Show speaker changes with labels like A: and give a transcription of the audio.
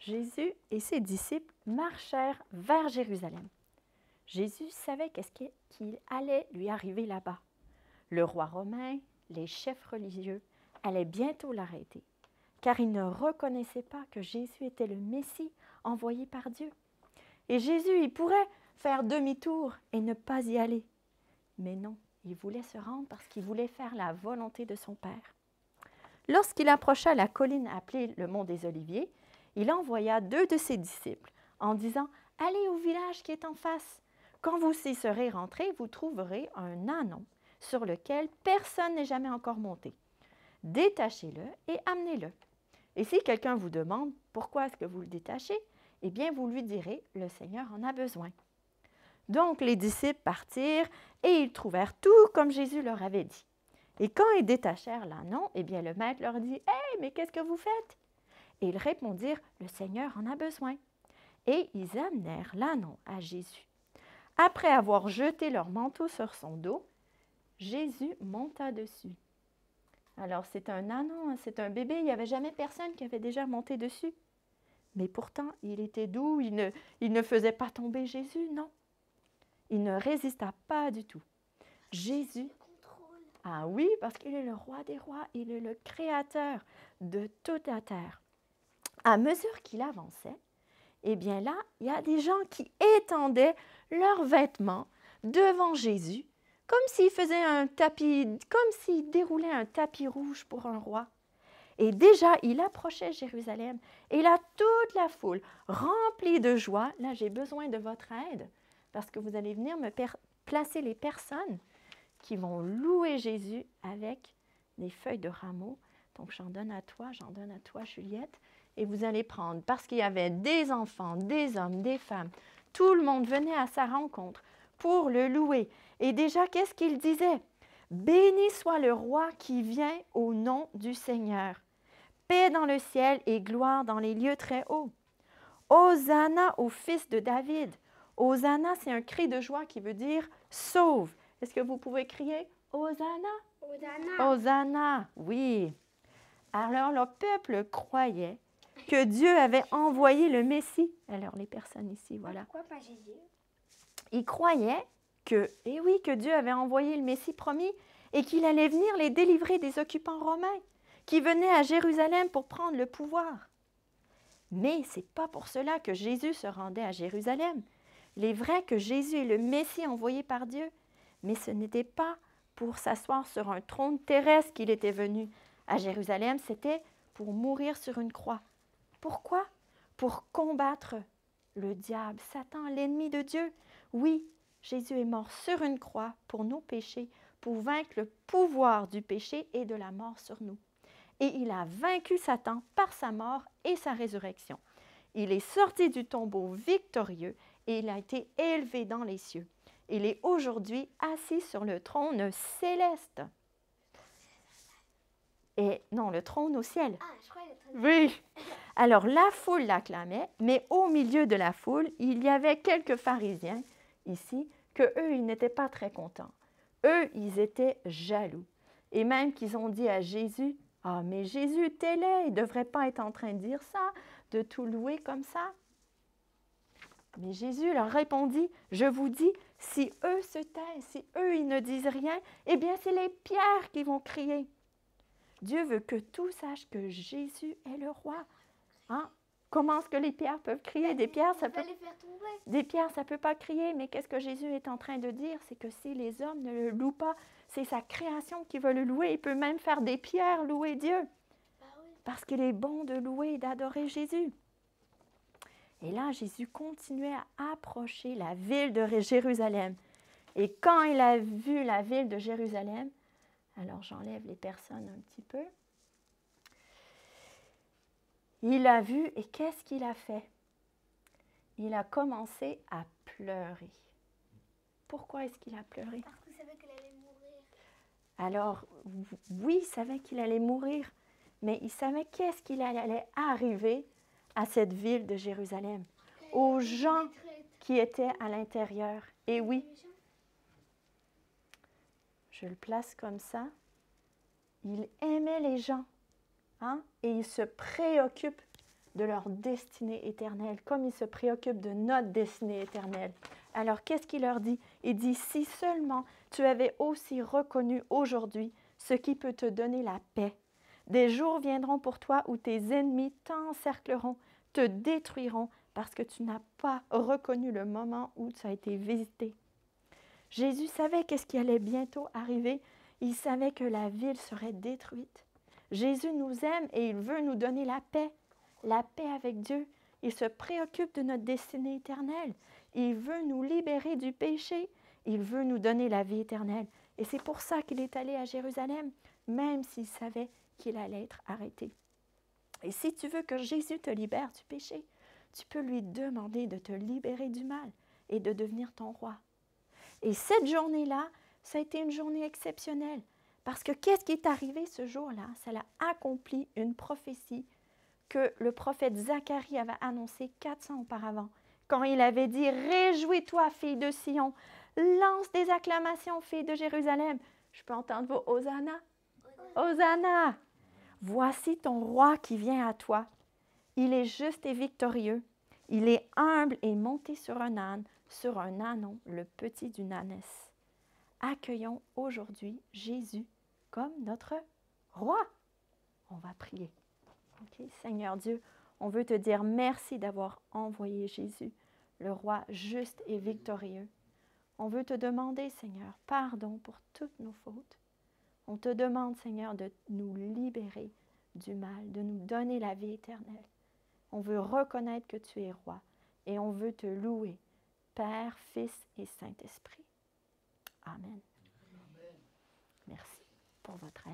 A: Jésus et ses disciples marchèrent vers Jérusalem. Jésus savait qu'il allait lui arriver là-bas. Le roi romain, les chefs religieux allaient bientôt l'arrêter, car ils ne reconnaissaient pas que Jésus était le Messie envoyé par Dieu. Et Jésus, il pourrait faire demi-tour et ne pas y aller. Mais non, il voulait se rendre parce qu'il voulait faire la volonté de son Père. Lorsqu'il approcha la colline appelée le Mont des Oliviers, il envoya 2 de ses disciples en disant « Allez au village qui est en face. Quand vous y serez rentrés, vous trouverez un ânon sur lequel personne n'est jamais encore monté. Détachez-le et amenez-le. Et si quelqu'un vous demande pourquoi est-ce que vous le détachez, eh bien vous lui direz « Le Seigneur en a besoin. » Donc les disciples partirent et ils trouvèrent tout comme Jésus leur avait dit. Et quand ils détachèrent l'ânon, eh bien le maître leur dit « Hey, mais qu'est-ce que vous faites? » Et ils répondirent « Le Seigneur en a besoin. » Et ils amenèrent l'ânon à Jésus. Après avoir jeté leur manteau sur son dos, Jésus monta dessus. Alors c'est un ânon, c'est un bébé, il n'y avait jamais personne qui avait déjà monté dessus. Mais pourtant, il était doux, il ne faisait pas tomber Jésus, non. Il ne résista pas du tout. Jésus, ah oui, parce qu'il est le roi des rois, il est le créateur de toute la terre. À mesure qu'il avançait, eh bien là, il y a des gens qui étendaient leurs vêtements devant Jésus, comme s'il faisait un tapis, comme s'il déroulait un tapis rouge pour un roi. Et déjà, il approchait Jérusalem et là, toute la foule, remplie de joie, là, j'ai besoin de votre aide, parce que vous allez venir me placer les personnes qui vont louer Jésus avec des feuilles de rameaux. Donc, j'en donne à toi, Juliette, et vous allez prendre, parce qu'il y avait des enfants, des hommes, des femmes, tout le monde venait à sa rencontre pour le louer. Et déjà, qu'est-ce qu'il disait? Béni soit le roi qui vient au nom du Seigneur. Paix dans le ciel et gloire dans les lieux très hauts. Hosanna au fils de David. Hosanna, c'est un cri de joie qui veut dire sauve. Est-ce que vous pouvez crier Hosanna?
B: Hosanna.
A: Hosanna, oui. Alors le peuple croyait que Dieu avait envoyé le Messie. Alors les personnes ici, voilà.
B: Pourquoi pas Jésus?
A: Ils croyaient que, eh oui, que Dieu avait envoyé le Messie promis et qu'il allait venir les délivrer des occupants romains qui venaient à Jérusalem pour prendre le pouvoir. Mais ce n'est pas pour cela que Jésus se rendait à Jérusalem. Il est vrai que Jésus est le Messie envoyé par Dieu, mais ce n'était pas pour s'asseoir sur un trône terrestre qu'il était venu à Jérusalem, c'était pour mourir sur une croix. Pourquoi? Pour combattre le diable, Satan, l'ennemi de Dieu. Oui, Jésus est mort sur une croix pour nos péchés, pour vaincre le pouvoir du péché et de la mort sur nous. Et il a vaincu Satan par sa mort et sa résurrection. Il est sorti du tombeau victorieux et il a été élevé dans les cieux. Il est aujourd'hui assis sur le trône céleste. Et non, le trône au ciel.
B: Ah, je crois le trône.
A: Oui. Alors la foule l'acclamait, mais au milieu de la foule, il y avait quelques pharisiens ici que eux, ils n'étaient pas très contents. Eux, ils étaient jaloux. Et même qu'ils ont dit à Jésus, « Ah, mais Jésus, t'es laid, il ne devrait pas être en train de dire ça, de tout louer comme ça. » Mais Jésus leur répondit, « Je vous dis, si eux se taisent, si eux, ils ne disent rien, eh bien, c'est les pierres qui vont crier. » Dieu veut que tous sachent que Jésus est le roi. Hein? Comment est-ce que les pierres peuvent crier? Des pierres, ça peut...
B: les faire tomber.
A: Des pierres, ça ne peut pas crier, mais qu'est-ce que Jésus est en train de dire? C'est que si les hommes ne le louent pas, c'est sa création qui va le louer. Il peut même faire des pierres louer Dieu.
B: Bah oui.
A: Parce qu'il est bon de louer et d'adorer Jésus. Et là, Jésus continuait à approcher la ville de Jérusalem. Et quand il a vu la ville de Jérusalem, alors j'enlève les personnes un petit peu. Il a vu et qu'est-ce qu'il a fait? Il a commencé à pleurer. Pourquoi est-ce qu'il a pleuré?
B: Parce qu'il savait qu'il allait mourir.
A: Alors, oui, il savait qu'il allait mourir, mais il savait qu'est-ce qu'il allait arriver à cette ville de Jérusalem, aux gens qui étaient à l'intérieur. Et oui, je le place comme ça. Il aimait les gens, hein? Et il se préoccupe de leur destinée éternelle, comme il se préoccupe de notre destinée éternelle. Alors, qu'est-ce qu'il leur dit? Il dit, si seulement tu avais aussi reconnu aujourd'hui ce qui peut te donner la paix. Des jours viendront pour toi où tes ennemis t'encercleront, te détruiront parce que tu n'as pas reconnu le moment où tu as été visité. Jésus savait qu'est-ce qui allait bientôt arriver. Il savait que la ville serait détruite. Jésus nous aime et il veut nous donner la paix avec Dieu. Il se préoccupe de notre destinée éternelle. Il veut nous libérer du péché. Il veut nous donner la vie éternelle. Et c'est pour ça qu'il est allé à Jérusalem, même s'il savait qu'il allait être arrêté. Et si tu veux que Jésus te libère du péché, tu peux lui demander de te libérer du mal et de devenir ton roi. Et cette journée-là, ça a été une journée exceptionnelle. Parce que qu'est-ce qui est arrivé ce jour-là? Ça a accompli une prophétie que le prophète Zacharie avait annoncée 400 auparavant. Quand il avait dit « Réjouis-toi, fille de Sion, lance des acclamations, fille de Jérusalem. » Je peux entendre vos « Hosanna ». Hosanna! Voici ton roi qui vient à toi. Il est juste et victorieux. Il est humble et monté sur un âne, sur un ânon, le petit d'une ânesse. Accueillons aujourd'hui Jésus comme notre roi. On va prier. Okay? Seigneur Dieu, on veut te dire merci d'avoir envoyé Jésus, le roi juste et victorieux. On veut te demander, Seigneur, pardon pour toutes nos fautes. On te demande, Seigneur, de nous libérer du mal, de nous donner la vie éternelle. On veut reconnaître que tu es roi et on veut te louer, Père, Fils et Saint-Esprit. Amen. Merci pour votre aide.